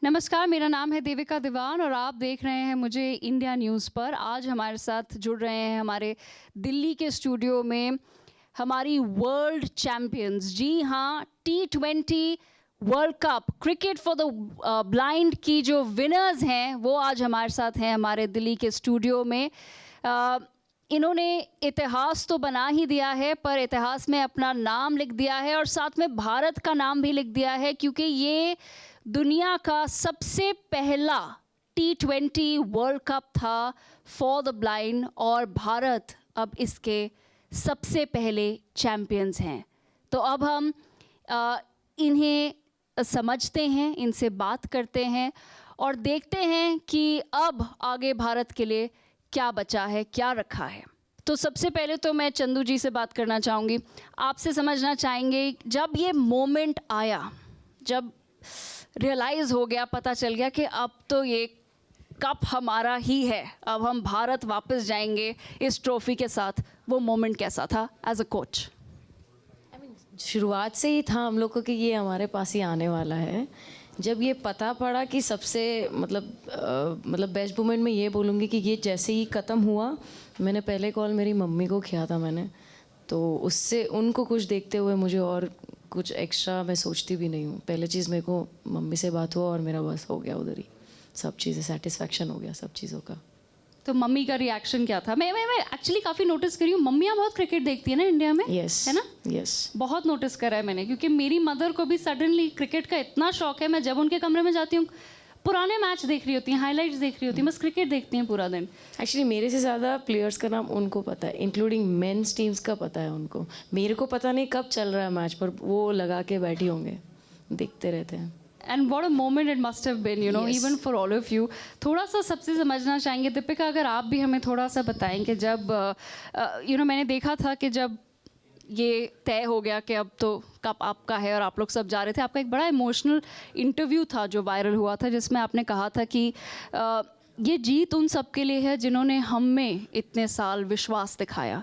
नमस्कार, मेरा नाम है देविका दीवान और आप देख रहे हैं मुझे इंडिया न्यूज़ पर। आज हमारे साथ जुड़ रहे हैं हमारे दिल्ली के स्टूडियो में हमारी वर्ल्ड चैम्पियंस। जी हाँ, T20 world cup cricket for the blind की जो विनर्स हैं वो आज हमारे साथ हैं हमारे दिल्ली के स्टूडियो में। इन्होंने इतिहास तो बना ही दिया है, पर इतिहास में अपना नाम लिख दिया है और साथ में भारत का नाम भी लिख दिया है, क्योंकि ये दुनिया का सबसे पहला T20 वर्ल्ड कप था फॉर द ब्लाइंड और भारत अब इसके सबसे पहले चैम्पियंस हैं। तो अब हम इन्हें समझते हैं, इनसे बात करते हैं और देखते हैं कि अब आगे भारत के लिए क्या बचा है, क्या रखा है। तो सबसे पहले तो मैं चंदू जी से बात करना चाहूँगी। आपसे समझना चाहेंगे, जब ये मोमेंट आया, जब रियलाइज़ हो गया, पता चल गया कि अब तो ये कप हमारा ही है, अब हम भारत वापस जाएंगे इस ट्रॉफी के साथ, वो मोमेंट कैसा था एज अ कोच? शुरुआत से ही था हम लोग को कि ये हमारे पास ही आने वाला है। जब ये पता पड़ा कि सबसे मतलब बेस्ट मोमेंट में ये बोलूँगी कि ये जैसे ही ख़त्म हुआ, मैंने पहले कॉल मेरी मम्मी को किया था मैंने, तो उससे उनको कुछ देखते हुए मुझे और कुछ एक्स्ट्रा मैं सोचती भी नहीं हूँ। पहले चीज़ मेरे को मम्मी से बात हुआ और मेरा बस हो गया उधर ही, सब चीज़ें सेटिस्फेक्शन हो गया सब चीज़ों का। तो मम्मी का रिएक्शन क्या था? मैं एक्चुअली काफ़ी नोटिस करी हूँ, मम्मियाँ बहुत क्रिकेट देखती है ना इंडिया में। यस, है ना? यस, बहुत नोटिस करा है मैंने, क्योंकि मेरी मदर को भी सडनली क्रिकेट का इतना शौक है। मैं जब उनके कमरे में जाती हूँ, पुराने मैच देख रही होती हैं, हाइलाइट्स देख रही होती हैं, बस क्रिकेट देखती हैं पूरा दिन। एक्चुअली मेरे से ज़्यादा प्लेयर्स का नाम उनको पता है, इंक्लूडिंग मेंस टीम्स का पता है उनको। मेरे को पता नहीं कब चल रहा है मैच, पर वो लगा के बैठी होंगे, देखते रहते हैं। And what a moment it must have been, you know, even for all of you. थोड़ा सा सबसे समझना चाहेंगे, दीपिका, अगर आप भी हमें थोड़ा सा बताएंगे, जब मैंने देखा था कि जब ये तय हो गया कि अब तो कप आपका है और आप लोग सब जा रहे थे, आपका एक बड़ा इमोशनल इंटरव्यू था जो वायरल हुआ था, जिसमें आपने कहा था कि ये जीत उन सब के लिए है जिन्होंने हम में इतने साल विश्वास दिखाया।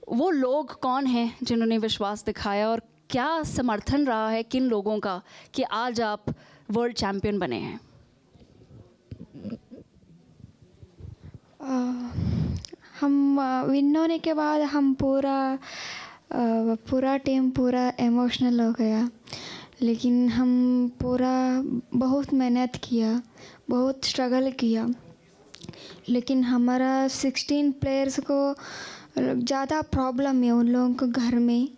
वो लोग कौन हैं जिन्होंने विश्वास दिखाया और क्या समर्थन रहा है किन लोगों का कि आज आप वर्ल्ड चैम्पियन बने हैं? हम विन होने के बाद हम पूरा टीम पूरा इमोशनल हो गया, लेकिन हम पूरा बहुत मेहनत किया, बहुत स्ट्रगल किया, लेकिन हमारा 16 प्लेयर्स को ज़्यादा प्रॉब्लम है उन लोगों को घर में,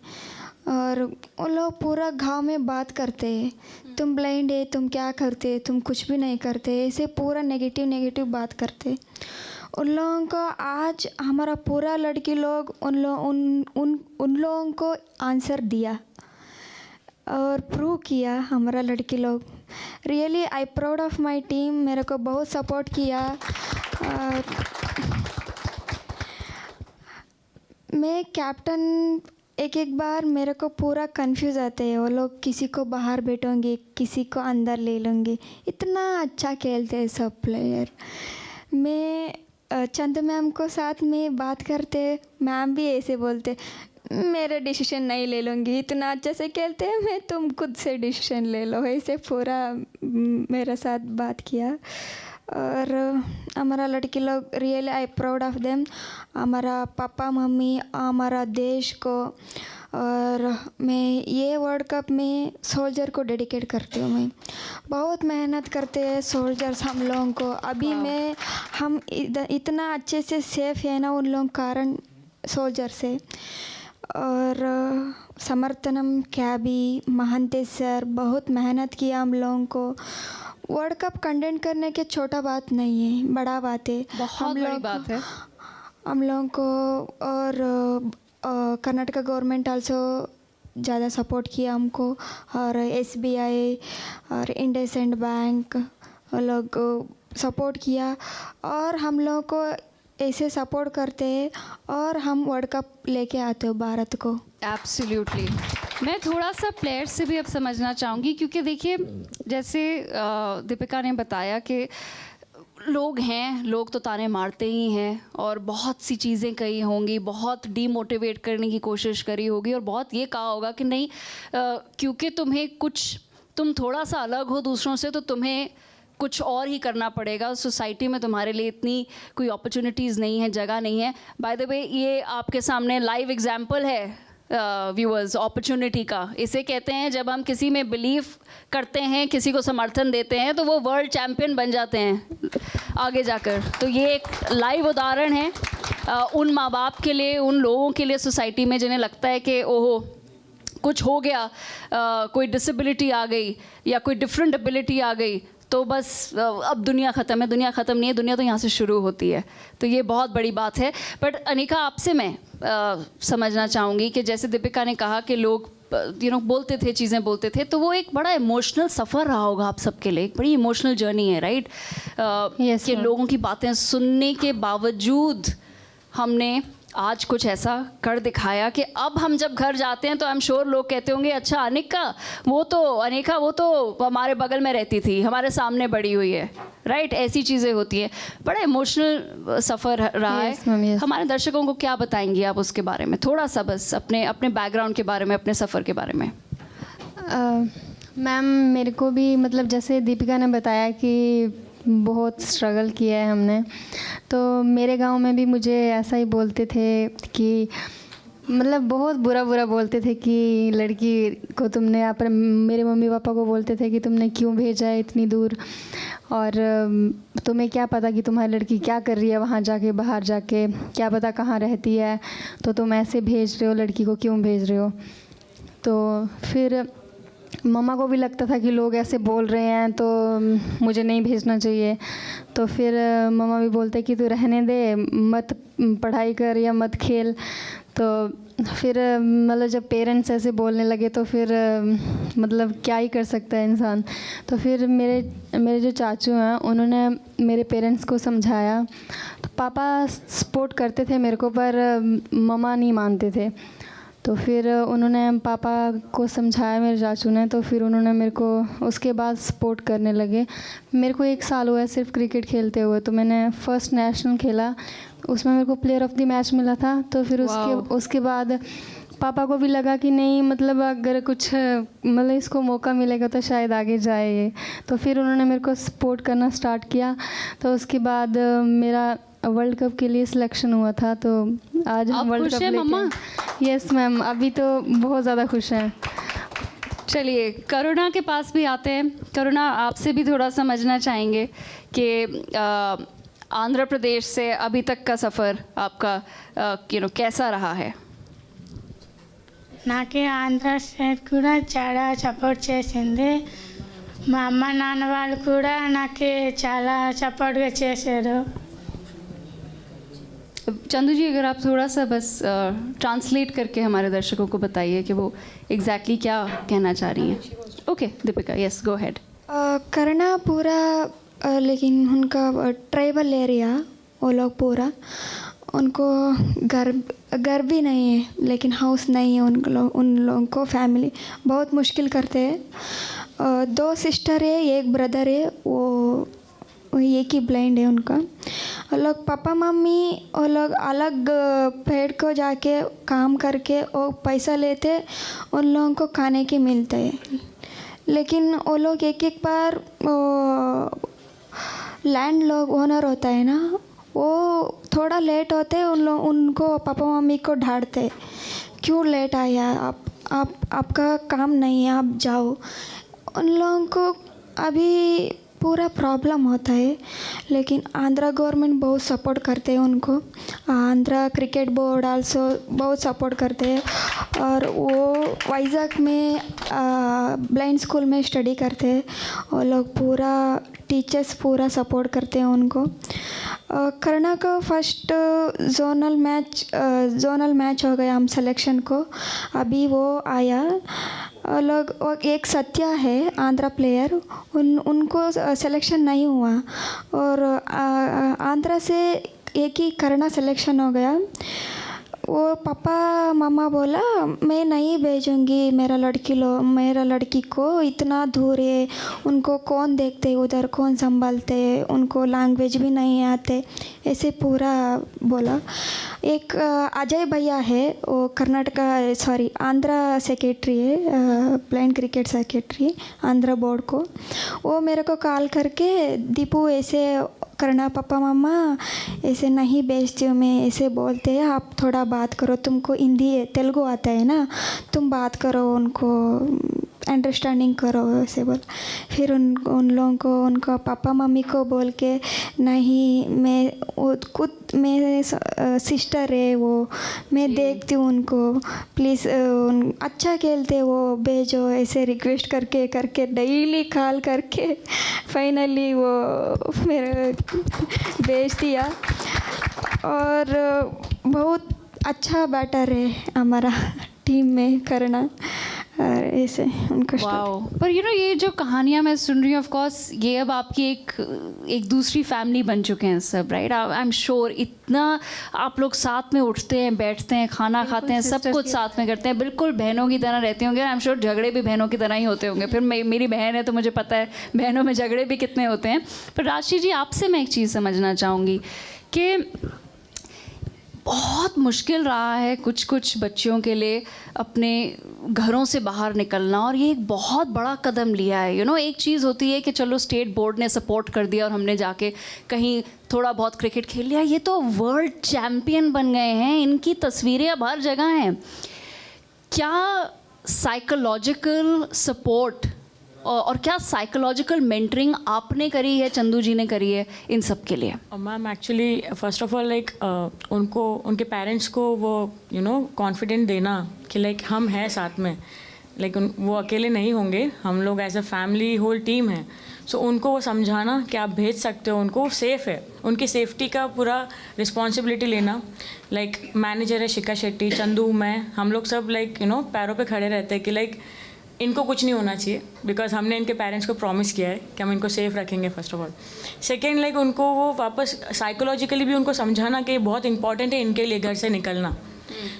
और उन लोग पूरा गांव में बात करते हैं, तुम ब्लाइंड है, तुम क्या करते, तुम कुछ भी नहीं करते, ऐसे पूरा नेगेटिव बात करते। उन लोगों को आज हमारा पूरा लड़की लोग उन लोगों को आंसर दिया और प्रूव किया हमारा लड़की लोग। Really I proud of my team, मेरे को बहुत सपोर्ट किया। मैं कैप्टन एक बार मेरे को पूरा कंफ्यूज आते हैं, वो लोग किसी को बाहर बैठोंगे, किसी को अंदर ले लेंगे, इतना अच्छा खेलते हैं सब प्लेयर। मैं चंद मैम को साथ में बात करते, मैम भी ऐसे बोलते, मेरे डिसीजन नहीं ले लूँगी, इतना अच्छे से खेलते हैं, मैं तुम खुद से डिसीजन ले लो, ऐसे पूरा मेरे साथ बात किया। और हमारा लड़की लोग really I proud of them, हमारा पापा मम्मी, हमारा देश को। और मैं ये वर्ल्ड कप में सोल्जर को डेडिकेट करती हूँ। मैं बहुत मेहनत करते हैं सोल्जर्स हम लोगों को, अभी हम इतना अच्छे से सेफ है ना उन लोगों के कारण, सोल्जर से। और समर्थनम कैबी महंते सर बहुत मेहनत किया हम लोगों को। वर्ल्ड कप कंटेंट करने के छोटा बात नहीं है, बड़ा बात है, बहुत बड़ी बात है हम लोगों को। और कर्नाटका गवर्नमेंट आल्सो ज़्यादा सपोर्ट किया हमको, और SBI और इंडसइंड बैंक लोग सपोर्ट किया, और हम लोगों को ऐसे सपोर्ट करते हैं और हम वर्ल्ड कप लेके आते हो भारत को। एब्सोल्युटली। मैं थोड़ा सा प्लेयर्स से भी अब समझना चाहूँगी, क्योंकि देखिए जैसे दीपिका ने बताया कि लोग तो ताने मारते ही हैं और बहुत सी चीज़ें कही होंगी, बहुत डीमोटिवेट करने की कोशिश करी होगी और बहुत ये कहा होगा कि नहीं क्योंकि तुम्हें कुछ तुम थोड़ा सा अलग हो दूसरों से तो तुम्हें कुछ और ही करना पड़ेगा, सोसाइटी में तुम्हारे लिए इतनी कोई अपॉर्चुनिटीज़ नहीं है, जगह नहीं है। बाय द वे ये आपके सामने लाइव एग्जाम्पल है व्यूअर्स अपॉर्चुनिटी का। इसे कहते हैं जब हम किसी में बिलीव करते हैं, किसी को समर्थन देते हैं, तो वो वर्ल्ड चैम्पियन बन जाते हैं आगे जाकर। तो ये एक लाइव उदाहरण है उन माँ बाप के लिए, उन लोगों के लिए सोसाइटी में जिन्हें लगता है कि ओहो कुछ हो गया, कोई डिसेबिलिटी आ गई या कोई डिफरेंट एबिलिटी आ गई तो बस अब दुनिया ख़त्म है। दुनिया ख़त्म नहीं है, दुनिया तो यहाँ से शुरू होती है। तो ये बहुत बड़ी बात है। बट अनिका, आपसे मैं समझना चाहूँगी कि जैसे दीपिका ने कहा कि लोग बोलते थे, चीज़ें बोलते थे, तो वो एक बड़ा इमोशनल सफ़र रहा होगा आप सबके लिए, एक बड़ी इमोशनल जर्नी है, राइट? Yes, कि ma'am. लोगों की बातें सुनने के बावजूद हमने आज कुछ ऐसा कर दिखाया कि अब हम जब घर जाते हैं तो आई एम श्योर लोग कहते होंगे अच्छा अनिका वो तो हमारे बगल में रहती थी, हमारे सामने बड़ी हुई है, राइट? ऐसी चीज़ें होती हैं। बड़ा इमोशनल सफ़र रहा Yes, ma'am, है। yes. हमारे दर्शकों को क्या बताएंगी आप उसके बारे में, थोड़ा सा बस अपने बैकग्राउंड के बारे में, अपने सफ़र के बारे में? मैम मेरे को भी मतलब जैसे दीपिका ने बताया कि बहुत स्ट्रगल किया है हमने, तो मेरे गांव में भी मुझे ऐसा ही बोलते थे कि मतलब बहुत बुरा बोलते थे कि लड़की को तुमने यहाँ पर, मेरे मम्मी पापा को बोलते थे कि तुमने क्यों भेजा है इतनी दूर, और तुम्हें क्या पता कि तुम्हारी लड़की क्या कर रही है वहाँ जाके, बाहर जाके क्या पता कहाँ रहती है, तो तुम ऐसे भेज रहे हो, लड़की को क्यों भेज रहे हो? तो फिर मम्मा को भी लगता था कि लोग ऐसे बोल रहे हैं तो मुझे नहीं भेजना चाहिए। तो फिर मम्मा भी बोलते कि तू रहने दे, मत पढ़ाई कर या मत खेल। तो फिर मतलब जब पेरेंट्स ऐसे बोलने लगे तो फिर मतलब क्या ही कर सकता है इंसान। तो फिर मेरे जो चाचू हैं उन्होंने मेरे पेरेंट्स को समझाया। तो पापा सपोर्ट करते थे मेरे को, पर मम्मा नहीं मानते थे। तो फिर उन्होंने पापा को समझाया मेरे चाचू ने, तो फिर उन्होंने मेरे को उसके बाद सपोर्ट करने लगे। मेरे को 1 साल हुआ है सिर्फ क्रिकेट खेलते हुए, तो मैंने फर्स्ट नेशनल खेला, उसमें मेरे को प्लेयर ऑफ द मैच मिला था। तो फिर उसके बाद पापा को भी लगा कि नहीं मतलब अगर कुछ मतलब इसको मौका मिलेगा तो शायद आगे जाए ये। तो फिर उन्होंने मेरे को सपोर्ट करना स्टार्ट किया। तो उसके बाद मेरा वर्ल्ड कप के लिए सिलेक्शन हुआ था। तो आज हम वर्ल्ड कप लेके, यस मैम, अभी तो बहुत ज़्यादा खुश हैं। चलिए करुणा के पास भी आते हैं। करुणा, आपसे भी थोड़ा समझना चाहेंगे कि आंध्र प्रदेश से अभी तक का सफ़र आपका कैसा रहा है? నాకు ఆంధ్ర స్టేట్ కూడా చాలా సపోర్ట్ చేసింది. మా అమ్మ నాన్న వాళ్ళు కూడా నాకు చాలా సపోర్ట్గా చేశారు. चंदू जी, अगर आप थोड़ा सा बस ट्रांसलेट करके हमारे दर्शकों को बताइए कि वो एग्जैक्टली क्या कहना चाह रही हैं। Okay Deepika, yes go ahead. करना पूरा लेकिन उनका ट्राइबल एरिया, वो लोग पूरा, उनको घर भी नहीं है, लेकिन हाउस नहीं है उन लोगों को। फैमिली बहुत मुश्किल करते हैं। 2 सिस्टर है, 1 ब्रदर है, वो एक ही ब्लाइंड है उनका। वो लोग पापा मम्मी वो लोग अलग पेड़ को जाके काम करके वो पैसा लेते, उन लोगों को खाने के मिलते हैं। लेकिन वो लोग एक बार लैंड लोग ओनर होता है ना, वो थोड़ा लेट होते उनको पापा मम्मी को डांटते, क्यों लेट आया आपका काम नहीं है, आप जाओ। उन लोगों को अभी पूरा प्रॉब्लम होता है, लेकिन आंध्रा गवर्नमेंट बहुत सपोर्ट करते हैं उनको। आंध्रा क्रिकेट बोर्ड आल्सो बहुत सपोर्ट करते हैं, और वो वाइजैक में ब्लाइंड स्कूल में स्टडी करते हैं। वो लोग पूरा टीचर्स पूरा सपोर्ट करते हैं उनको। करना का फर्स्ट जोनल मैच हो गया हम सिलेक्शन को, अभी वो आया। लोग एक सत्या है आंध्रा प्लेयर, उनको सिलेक्शन नहीं हुआ, और आंध्रा से एक ही करना सिलेक्शन हो गया। वो पापा मामा बोला मैं नहीं भेजूंगी मेरा लड़की को इतना दूर है, उनको कौन देखते, उधर कौन संभालते, उनको लैंग्वेज भी नहीं आते, ऐसे पूरा बोला। एक अजय भैया है, वो कर्नाटका सॉरी आंध्रा सेक्रेटरी है, blind cricket secretary Andhra board को, वो मेरे को कॉल करके दीपू ऐसे करना, पापा मामा ऐसे नहीं भेजती हूँ मैं, ऐसे बोलते हैं, आप थोड़ा बात करो, तुमको हिंदी तेलुगु आता है ना, तुम बात करो, उनको अंडरस्टैंडिंग करो, ऐसे बोल। फिर उन लोगों को उनका पापा मम्मी को बोल के नहीं मैं सिस्टर है वो, मैं देखती हूँ उनको, प्लीज़ अच्छा खेलते वो भेजो, ऐसे रिक्वेस्ट करके डेली कॉल करके फाइनली वो मेरे भेज दिया। और बहुत अच्छा बैटर है हमारा टीम में करना, और ऐसे उनको वाओ। पर ये जो कहानियाँ मैं सुन रही हूँ, ऑफ कोर्स ये अब आपकी एक दूसरी फैमिली बन चुके हैं सब, राइट? आई एम श्योर इतना आप लोग साथ में उठते हैं, बैठते हैं, खाना खाते हैं, सब कुछ साथ में करते हैं, बिल्कुल बहनों की तरह रहते होंगे। आई एम श्योर झगड़े भी बहनों की तरह ही होते होंगे। फिर मेरी बहन है तो मुझे पता है बहनों में झगड़े भी कितने होते हैं। पर राशि जी, आपसे मैं एक चीज़ समझना चाहूँगी कि बहुत मुश्किल रहा है कुछ बच्चियों के लिए अपने घरों से बाहर निकलना, और ये एक बहुत बड़ा कदम लिया है। एक चीज़ होती है कि चलो स्टेट बोर्ड ने सपोर्ट कर दिया और हमने जाके कहीं थोड़ा बहुत क्रिकेट खेल लिया, ये तो वर्ल्ड चैम्पियन बन गए हैं, इनकी तस्वीरें अब हर जगह हैं। क्या साइकोलॉजिकल सपोर्ट और क्या साइकोलॉजिकल मेंटरिंग आपने करी है, चंदू जी ने करी है इन सब के लिए? Ma'am actually first of all उनको उनके पेरेंट्स को वो कॉन्फिडेंट देना कि हम हैं साथ में, वो अकेले नहीं होंगे, हम लोग as a family whole team है। सो उनको वो समझाना कि आप भेज सकते हो, उनको सेफ़ है, उनकी सेफ्टी का पूरा रिस्पॉन्सिबिलिटी लेना। मैनेजर है शिखा शेट्टी, चंदू, मैं, हम लोग सब पैरों पे खड़े रहते हैं कि इनको कुछ नहीं होना चाहिए, बिकॉज हमने इनके पेरेंट्स को प्रॉमिस किया है कि हम इनको सेफ़ रखेंगे फर्स्ट ऑफ ऑल। सेकेंड उनको वो वापस साइकोलॉजिकली भी उनको समझाना कि बहुत इंपॉर्टेंट है इनके लिए घर से निकलना,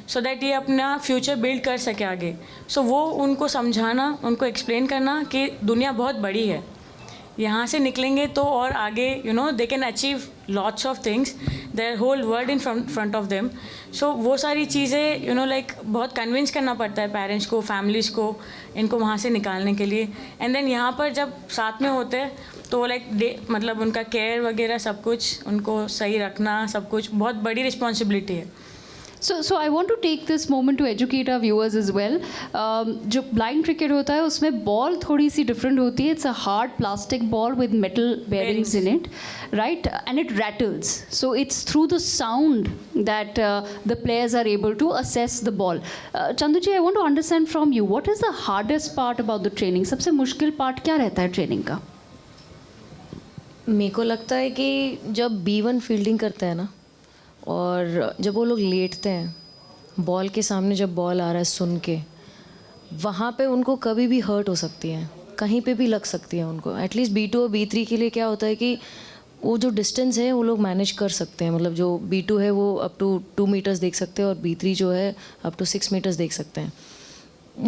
सो दैट ये अपना फ्यूचर बिल्ड कर सके आगे। सो वो उनको समझाना, उनको एक्सप्लेन करना कि दुनिया बहुत बड़ी है, यहाँ से निकलेंगे तो और आगे they can achieve lots of things, there whole world in front of them. So वो सारी चीज़ें बहुत कन्विंस करना पड़ता है पेरेंट्स को, फैमिलीज़ को, इनको वहाँ से निकालने के लिए। एंड देन यहाँ पर जब साथ में होते हैं तो मतलब उनका केयर वगैरह सब कुछ उनको सही रखना, सब कुछ बहुत बड़ी रिस्पॉन्सिबिलिटी है। So I want to take this moment to educate our viewers as well. जो ब्लाइंड क्रिकेट होता है उसमें बॉल थोड़ी सी डिफरेंट होती है. It's a hard plastic ball with metal bearings in it, right? And it rattles. So it's through the sound that the players are able to assess the ball. Chandu ji, I want to understand from you, what is the hardest part about the training? सबसे मुश्किल part क्या रहता है training का? मेरे को लगता है कि जब B1 फील्डिंग करते हैं ना, और जब वो लोग लेटते हैं बॉल के सामने, जब बॉल आ रहा है सुन के, वहाँ पे उनको कभी भी हर्ट हो सकती है, कहीं पे भी लग सकती है उनको। एटलीस्ट B2 और B3 के लिए क्या होता है कि वो जो डिस्टेंस है वो लोग मैनेज कर सकते हैं, मतलब जो B2 है वो अप टू 2 मीटर्स देख सकते हैं और B3 जो है अप टू 6 मीटर्स देख सकते हैं।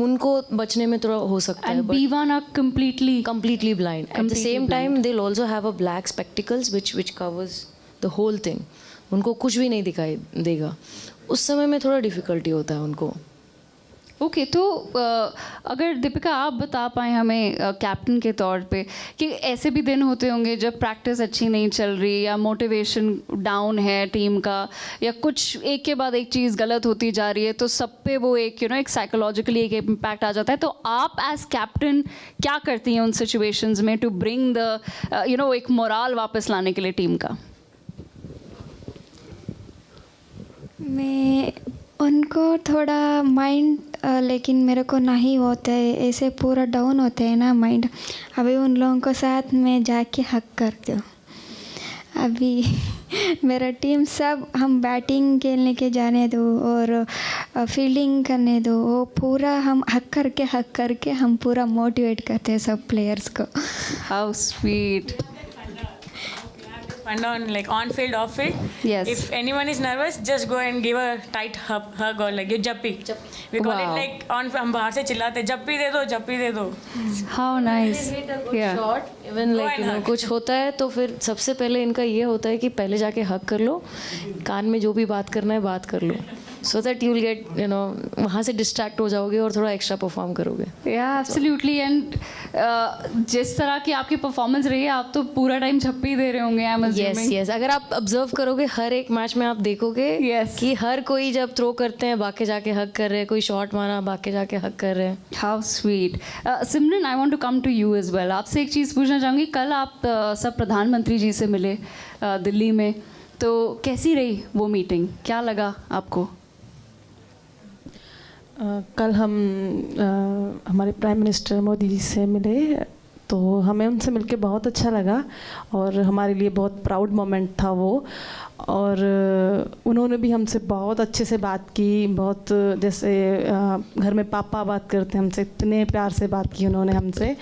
उनको बचने में थोड़ा हो सकता है। And B1 are completely blind. At the same time they'll also have a black spectacles which covers the whole thing. उनको कुछ भी नहीं दिखाई देगा, उस समय में थोड़ा डिफ़िकल्टी होता है उनको। ओके, तो अगर दीपिका आप बता पाएँ हमें कैप्टन के तौर पे कि ऐसे भी दिन होते होंगे जब प्रैक्टिस अच्छी नहीं चल रही या मोटिवेशन डाउन है टीम का, या कुछ एक के बाद एक चीज़ गलत होती जा रही है, तो सब पे वो एक एक साइकोलॉजिकली एक इम्पैक्ट आ जाता है। तो आप एज कैप्टन क्या करती हैं उन सिचुएशंस में टू ब्रिंग द एक मोराल वापस लाने के लिए टीम का? मैं उनको थोड़ा माइंड लेकिन मेरे को नहीं होता है, ऐसे पूरा डाउन होते हैं ना माइंड, अभी उन लोगों को साथ में जाके हक करती हूँ। अभी मेरा टीम सब हम बैटिंग खेलने के जाने दो और फील्डिंग करने दो, वो पूरा हम हक करके हम पूरा मोटिवेट करते हैं सब प्लेयर्स को। How sweet. fun on like on field, off field. Yes. If anyone is nervous, just go and give a tight hug or like you jappi. We call Wow. it like on. हम बाहर से चिल्लाते जप्पी दे दो, जप्पी दे दो. How nice. Yeah. Short even like and hug. कुछ होता है तो फिर सबसे पहले इनका ये होता है कि पहले जाके हक कर लो, कान में जो भी बात करना है बात कर लो, so that you will get वहाँ से डिस्ट्रैक्ट हो जाओगे और थोड़ा एक्स्ट्रा परफॉर्म करोगे. Yeah, absolutely. And जिस तरह की आपकी परफॉर्मेंस रही है, आप तो पूरा टाइम झप्पी दे रहे होंगे. I'm yes assuming. यस अगर आप ऑब्जर्व करोगे हर एक मैच में आप देखोगे Yes. कि हर कोई जब थ्रो करते हैं बाके जाके हक कर रहे हैं, कोई शॉट मारा बाके जाके हक कर रहे हैं. How sweet. Simran, I want to come to you as well. आपसे एक चीज़ पूछना चाहूँगी. कल आप सब प्रधानमंत्री जी से मिले दिल्ली में, तो कैसी रही वो मीटिंग? क्या लगा आपको? कल हम हमारे प्राइम मिनिस्टर मोदी जी से मिले तो हमें उनसे मिलके बहुत अच्छा लगा और हमारे लिए बहुत प्राउड मोमेंट था वो. और उन्होंने भी हमसे बहुत अच्छे से बात की, बहुत जैसे घर में पापा बात करते हैं हमसे, इतने प्यार से बात की उन्होंने हमसे.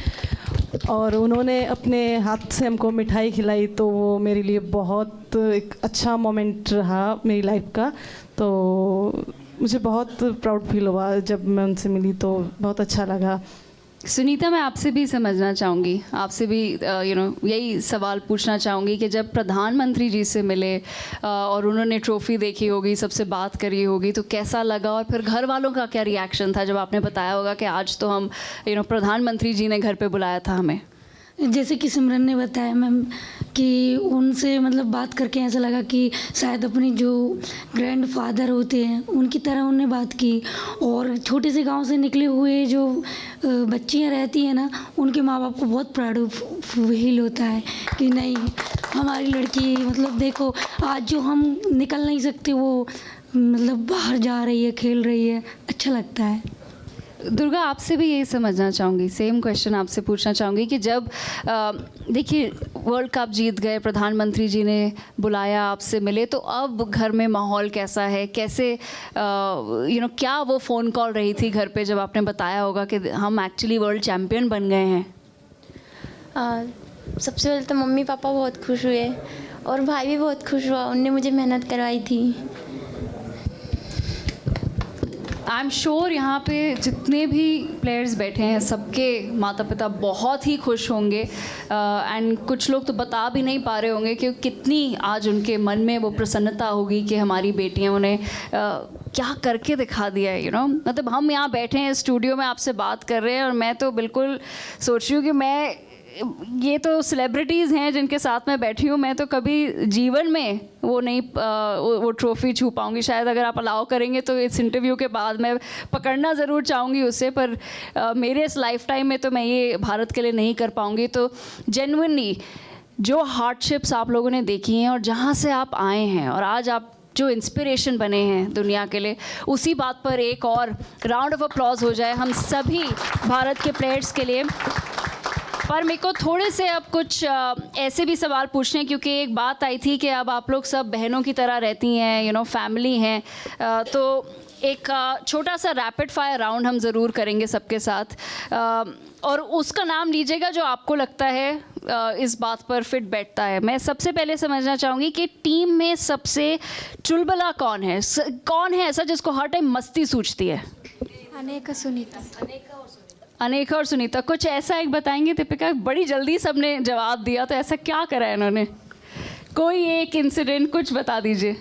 और उन्होंने अपने हाथ से हमको मिठाई खिलाई, तो वो मेरे लिए बहुत एक अच्छा मोमेंट रहा मेरी लाइफ का. तो मुझे बहुत प्राउड फील हुआ जब मैं उनसे मिली, तो बहुत अच्छा लगा. सुनीता, मैं आपसे भी समझना चाहूँगी, आपसे भी यही सवाल पूछना चाहूँगी कि जब प्रधानमंत्री जी से मिले और उन्होंने ट्रॉफ़ी देखी होगी, सबसे बात करी होगी, तो कैसा लगा? और फिर घर वालों का क्या रिएक्शन था जब आपने बताया होगा कि आज तो हम प्रधानमंत्री जी ने घर पे बुलाया था हमें? जैसे कि सिमरन ने बताया मैम कि उनसे मतलब बात करके ऐसा लगा कि शायद अपने जो ग्रैंड फादर होते हैं उनकी तरह उन्होंने बात की. और छोटे से गांव से निकले हुए जो बच्चियां रहती हैं ना, उनके माँ बाप को बहुत प्राउड फील होता है कि नहीं हमारी लड़की, मतलब देखो आज जो हम निकल नहीं सकते वो मतलब बाहर जा रही है, खेल रही है, अच्छा लगता है. दुर्गा, आपसे भी यही समझना चाहूँगी, सेम क्वेश्चन आपसे पूछना चाहूँगी कि जब देखिए वर्ल्ड कप जीत गए, प्रधानमंत्री जी ने बुलाया, आपसे मिले, तो अब घर में माहौल कैसा है? कैसे क्या वो फ़ोन कॉल रही थी घर पे जब आपने बताया होगा कि हम एक्चुअली वर्ल्ड चैम्पियन बन गए हैं? सबसे पहले तो मम्मी पापा बहुत खुश हुए और भाई भी बहुत खुश हुआ, उनने मुझे मेहनत करवाई थी. आई एम श्योर यहाँ पे जितने भी प्लेयर्स बैठे हैं सबके माता पिता बहुत ही खुश होंगे. एंड कुछ लोग तो बता भी नहीं पा रहे होंगे कि कितनी आज उनके मन में वो प्रसन्नता होगी कि हमारी बेटियाँ उन्हें क्या करके दिखा दिया है. मतलब हम यहाँ बैठे हैं स्टूडियो में आपसे बात कर रहे हैं और मैं तो बिल्कुल सोच रही हूँ कि ये तो सेलिब्रिटीज़ हैं जिनके साथ मैं बैठी हूँ, मैं तो कभी जीवन में वो नहीं वो ट्रॉफ़ी छू पाऊँगी. शायद अगर आप अलाउ करेंगे तो इस इंटरव्यू के बाद मैं पकड़ना ज़रूर चाहूँगी उसे, पर मेरे इस लाइफ टाइम में तो मैं ये भारत के लिए नहीं कर पाऊँगी. तो जेन्युइनली जो हार्डशिप्स आप लोगों ने देखी हैं और जहाँ से आप आए हैं और आज आप जो इंस्पिरेशन बने हैं दुनिया के लिए, उसी बात पर एक और राउंड ऑफ अप्लॉज हो जाए हम सभी भारत के प्लेयर्स के लिए. पर मेरे को थोड़े से अब कुछ ऐसे भी सवाल पूछने हैं, क्योंकि एक बात आई थी कि अब आप लोग सब बहनों की तरह रहती हैं, फैमिली हैं. तो एक छोटा सा रैपिड फायर राउंड हम ज़रूर करेंगे सबके साथ, और उसका नाम लीजिएगा जो आपको लगता है इस बात पर फिट बैठता है. मैं सबसे पहले समझना चाहूँगी कि टीम में सबसे चुलबुला कौन है? कौन है ऐसा जिसको हर टाइम मस्ती सूझती है? अनेका सुनीता. अनेका और सुनीता. कुछ ऐसा एक बताएंगे? दीपिका, बड़ी जल्दी सबने जवाब दिया, तो ऐसा क्या करा है इन्होंने? कोई एक इंसिडेंट कुछ बता दीजिए.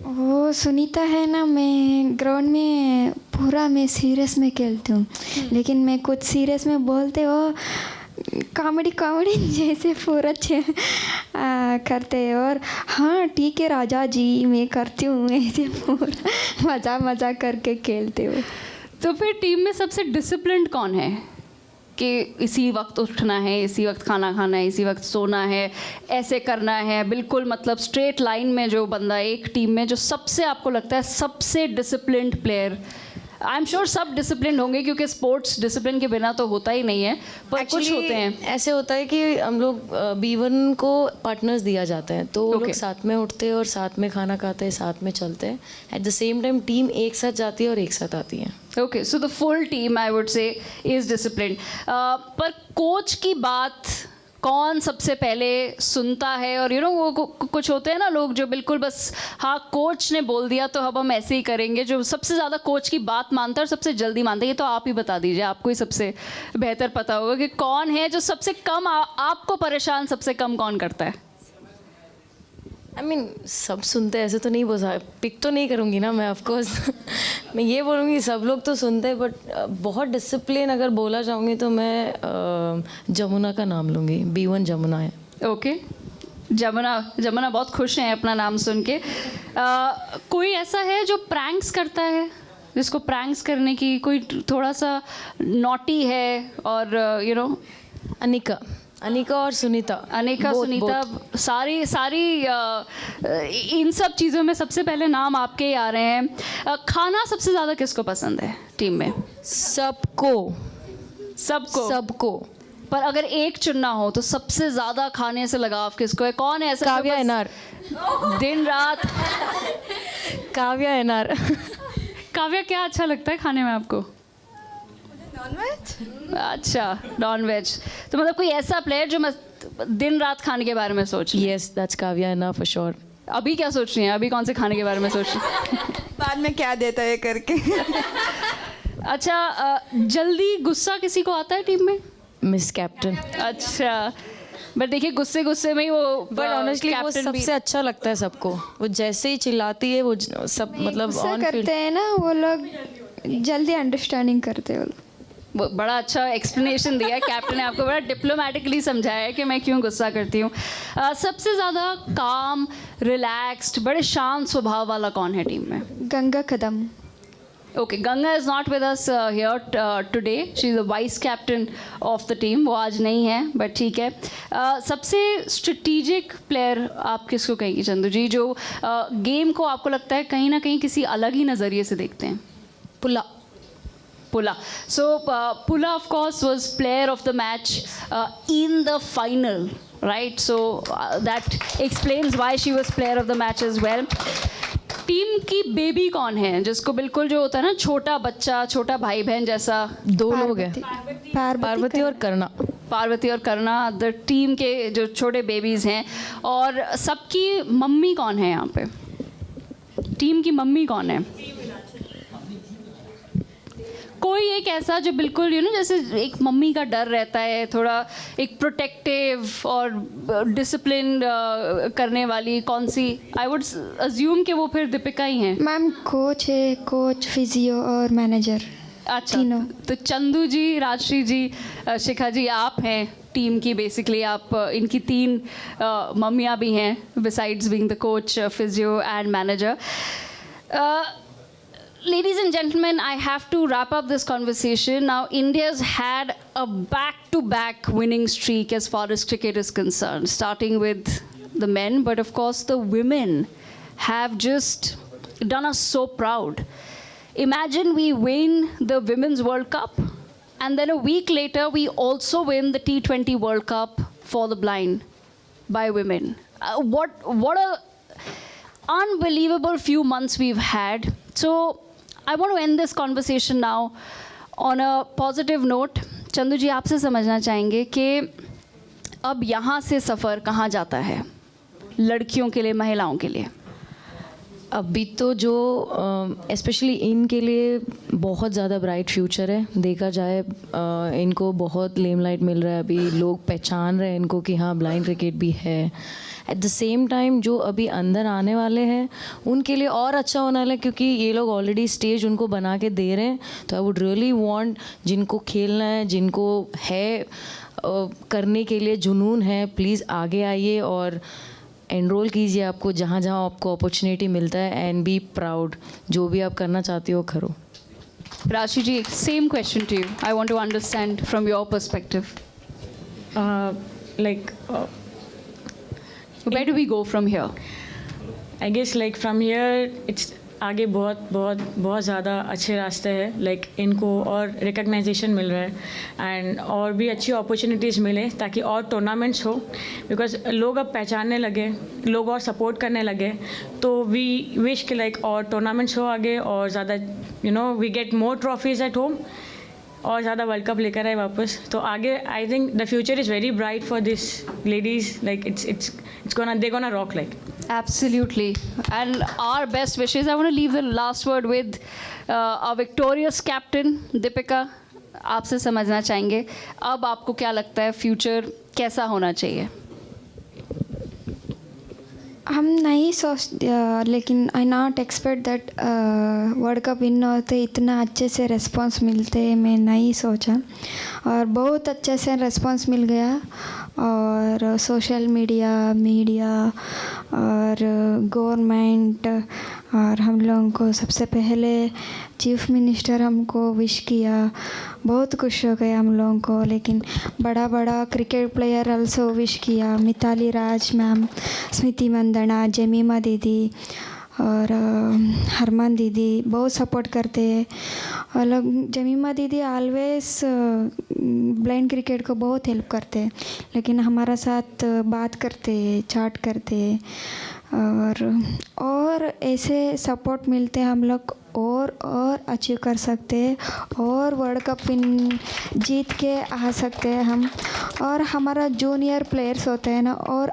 वो सुनीता है ना, मैं ग्राउंड में पूरा मैं सीरियस में खेलती हूँ, लेकिन मैं कुछ सीरियस में बोलते हो कॉमेडी जैसे पूरा करते हैं. और हाँ ठीक है राजा जी मैं करती हूँ, ऐसे पूरा मज़ा करके खेलते हो. तो फिर टीम में सबसे डिसिप्लिन्ड कौन है कि इसी वक्त उठना है, इसी वक्त खाना खाना है, इसी वक्त सोना है, ऐसे करना है, बिल्कुल मतलब स्ट्रेट लाइन में जो बंदा एक टीम में जो सबसे आपको लगता है सबसे disciplined player? I am sure सब डिसिप्लिन होंगे क्योंकि स्पोर्ट्स डिसिप्लिन के बिना तो होता ही नहीं है, पर कुछ होते हैं. ऐसे होता है कि हम लोग B1 को पार्टनर्स दिया जाता है, तो वो लोग साथ में उठते हैं और साथ में खाना खाते हैं, साथ में चलते हैं. At the same time team एक साथ जाती है और एक साथ आती है. Okay, so the full team I would say is discipline. पर कोच की बात कौन सबसे पहले सुनता है? और वो कुछ होते हैं ना लोग जो बिल्कुल बस हाँ कोच ने बोल दिया तो अब हम ऐसे ही करेंगे, जो सबसे ज़्यादा कोच की बात मानता है और सबसे जल्दी मानता है। ये तो आप ही बता दीजिए, आपको ही सबसे बेहतर पता होगा कि कौन है जो सबसे कम आपको परेशान सबसे कम कौन करता है? सब सुनते हैं ऐसे तो नहीं बोला, पिक तो नहीं करूँगी ना मैं, ऑफकोर्स मैं ये बोलूँगी सब लोग तो सुनते हैं, बट बहुत डिसिप्लिन अगर बोला जाऊँगी तो मैं जमुना का नाम लूँगी। B1 जमुना है। ओके, जमुना बहुत खुश हैं अपना नाम सुन के। कोई ऐसा है जो प्रैंक्स करता है, जिसको प्रैंक्स करने की कोई थोड़ा सा नॉटी है? और अनिका और सुनीता। सुनीता सारी इन सब चीज़ों में सबसे पहले नाम आपके ही आ रहे हैं। खाना सबसे ज़्यादा किसको पसंद है टीम में? सबको। पर अगर एक चुनना हो तो सबसे ज़्यादा खाने से लगाव किसको है? कौन है ऐसा? काव्या एनार। दिन रात काव्या एनार। काव्या, क्या अच्छा लगता है खाने में आपको? अच्छा, नॉन वेज। तो मतलब कोई ऐसा प्लेयर जो मैं दिन रात खाने के बारे में सोच? यस, दैट्स काव्या एनार फॉर श्योर। अभी क्या सोच रही हैं? अभी कौन से खाने के बारे में सोच रही हैं? बाद में क्या देता है करके। अच्छा, जल्दी गुस्सा किसी को आता है टीम में? Miss captain. अच्छा, बट देखिए गुस्से में ही वो, बट ऑनेस्टली वो सबसे अच्छा लगता है सबको। वो जैसे ही चिल्लाती है वो सब मतलब ऑन करते हैं ना वो लोग, जल्दी अंडरस्टैंडिंग करते हैं वो लोग। बड़ा अच्छा एक्सप्लेनेशन दिया है कैप्टन ने, आपको बड़ा डिप्लोमेटिकली समझाया है कि मैं क्यों गुस्सा करती हूँ। सबसे ज़्यादा काम, रिलैक्स्ड, बड़े शांत स्वभाव वाला कौन है टीम में? Ganga Kadam. Okay, Ganga is not with us here today, she is the vice captain of the team. वो आज नहीं है, बट ठीक है। सबसे स्ट्रेटेजिक प्लेयर आप किसको कहेंगी चंदू जी, जो गेम को आपको लगता है कहीं ना कहीं किसी अलग ही नज़रिए से देखते हैं? Pula. So Pula, of course, was player of the match in the final, right? So that explains why she was player of the match as well. Team की बेबी कौन है, जिसको बिल्कुल जो होता है ना छोटा बच्चा, छोटा भाई बहन जैसा? दो लोग हैं, पार्वती और करना। पार्वती और करना द टीम के जो छोटे बेबीज़ हैं। और सबकी मम्मी कौन है यहाँ पे? टीम की मम्मी कौन है? कोई एक ऐसा जो बिल्कुल जैसे एक मम्मी का डर रहता है, थोड़ा एक प्रोटेक्टिव और डिसिप्लिन करने वाली, कौन सी? आई वुड अज्यूम कि वो फिर दीपिका ही हैं। मैम कोच है, कोच, फिजियो और मैनेजर। अच्छा, तो चंदू जी, राजश्री जी, शिखा जी, आप हैं टीम की बेसिकली, आप इनकी 3 मम्मियाँ भी हैं besides being the coach, physio and manager. Ladies and gentlemen, I have to wrap up this conversation. Now, India's had a back-to-back winning streak as far as cricket is concerned, starting with the men, but of course the women have just done us so proud. Imagine we win the Women's World Cup, and then a week later we also win the T20 World Cup for the blind by women. What a unbelievable few months we've had. So I want to end this conversation now on a positive note. Chandu ji, आपसे समझना चाहेंगे कि अब यहाँ से सफ़र कहाँ जाता है लड़कियों के लिए, महिलाओं के लिए? अभी तो जो स्पेशली इनके लिए बहुत ज़्यादा ब्राइट फ्यूचर है। देखा जाए इनको बहुत लेमलाइट मिल रहा है, अभी लोग पहचान रहे हैं इनको कि हाँ ब्लाइंड क्रिकेट भी है। एट द सेम टाइम जो अभी अंदर आने वाले हैं उनके लिए और अच्छा होने वाला है, क्योंकि ये लोग ऑलरेडी स्टेज उनको बना के दे रहे हैं। तो आई वुड रियली वांट, जिनको खेलना है, जिनको है करने के लिए जुनून है, प्लीज़ आगे आइए और एनरोल कीजिए आपको जहाँ जहाँ आपको अपॉर्चुनिटी मिलता है, एंड बी प्राउड। जो भी आप करना चाहते हो करो। Rashi ji, same question to you. I want to understand from your perspective, where do we go from here? I guess like from here it's आगे बहुत ज़्यादा अच्छे रास्ते हैं। लाइक इनको और रिकग्नाइजेशन मिल रहा है एंड और भी अच्छी अपॉर्चुनिटीज़ मिले ताकि और टूर्नामेंट्स हो, बिकॉज लोग अब पहचानने लगे, लोग और सपोर्ट करने लगे। तो वी विश कि लाइक और टूर्नामेंट्स हो आगे और ज़्यादा we get more trophies at home और ज़्यादा वर्ल्ड कप लेकर आए वापस. तो आगे I think the future is very bright for this ladies. Like it's gonna they're gonna rock like. Absolutely. And our best wishes. I want to leave the last word with our victorious captain, Deepika. आपसे समझना चाहेंगे, अब आपको क्या लगता है future कैसा होना चाहिए? हम नहीं सोच लेकिन I not expect that world cup win होते इतना अच्छे से रिस्पांस मिलते, मैं नहीं सोचा, और बहुत अच्छे से रिस्पांस मिल गया. और सोशल मीडिया और गवर्नमेंट और हम लोगों को सबसे पहले चीफ मिनिस्टर हमको विश किया, बहुत खुश हो गए हम लोगों को. लेकिन बड़ा क्रिकेट प्लेयर आल्सो विश किया, मिताली राज मैम, स्मृति मंदना, जमीमा दीदी और हरमान दीदी बहुत सपोर्ट करते हैं. और जमीमा दीदी ऑलवेज ब्लाइंड क्रिकेट को बहुत हेल्प करते हैं, लेकिन हमारा साथ बात करते, चैट करते, और ऐसे सपोर्ट मिलते हम लोग और अचीव कर सकते हैं, और वर्ल्ड कप विन जीत के आ सकते हैं हम. और हमारा जूनियर प्लेयर्स होते हैं ना, और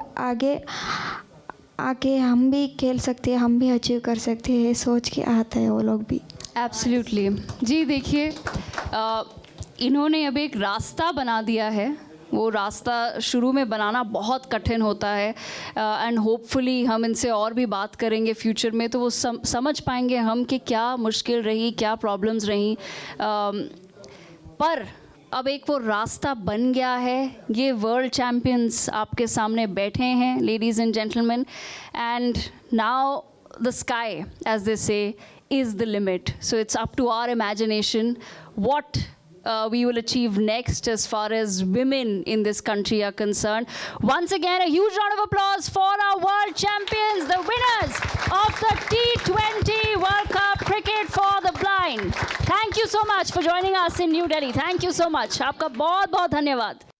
आगे हम भी खेल सकते हैं, हम भी अचीव कर सकते हैं, सोच के आता है वो लोग भी. एब्सोल्युटली जी. देखिए इन्होंने अब एक रास्ता बना दिया है. वो रास्ता शुरू में बनाना बहुत कठिन होता है, एंड होपफुली हम इनसे और भी बात करेंगे फ्यूचर में, तो वो समझ पाएंगे हम कि क्या मुश्किल रही, क्या प्रॉब्लम्स रही, पर अब एक वो रास्ता बन गया है. ये वर्ल्ड चैम्पियंस आपके सामने बैठे हैं, ladies and gentleman, and now the sky as they say is the limit. So it's up to our imagination what we will achieve next as far as women in this country are concerned. Once again, a huge round of applause for our world champions, the winners of the T20 World Cup Cricket for the Blind. Thank you so much for joining us in New Delhi. Thank you so much. आपका बहुत बहुत धन्यवाद.